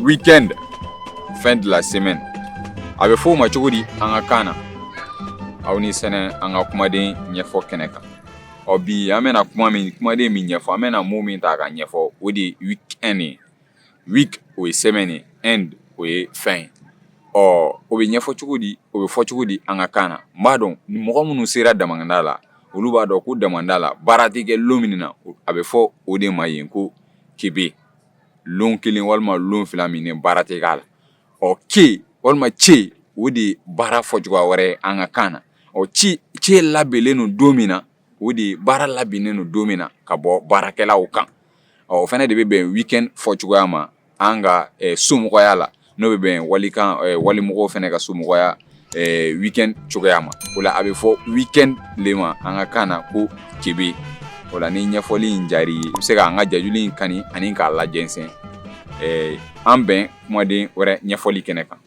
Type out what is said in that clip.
weekend, fin de la semaine. A bɛ fɔ o ma cogo di an ka kan na aw ni sɛnɛ an ka kumaden ɲɛfɔ kɛnɛ kan. Bi an bɛna kumaden min ɲɛfɔ an bɛna mun min ta ka ɲɛfɔ o de ye weekend ye. Week o ye semaine ye, end o ye fin ye. O bɛ ɲɛfɔ cogo di o bɛ fɔ cogo di an ka kan na. N b'a dɔn ni mɔgɔ minnu sera damanda la olu b'a dɔn ko damanda la baara tɛ kɛ lon min na a bɛ fɔ o de ma yen ko kebe, lon kelen walima lon fila min baara tɛ k'a la. Ke walima ce o de baara fɔ cogoya wɛrɛ ye an ka kan na. Ce labɛnnen no don min na o de baara labɛnnen no don min na ka bɔ baarakɛlaw kan. O fana de bɛ bɛn weekend fɔ cogoya ma an ka somɔgɔya la n'o bɛ bɛn walimɔgɔw fana ka somɔgɔya weekend cogoya ma. O la a bɛ fɔ weekend le ma an ka kan na ko kebe. O la ni ɲɛfɔli in diyara i ye i bɛ se k'an ka jajuli in kani ani k'a lajɛnsɛn an bɛn kumaden wɛrɛ ɲɛfɔli kɛnɛ kan.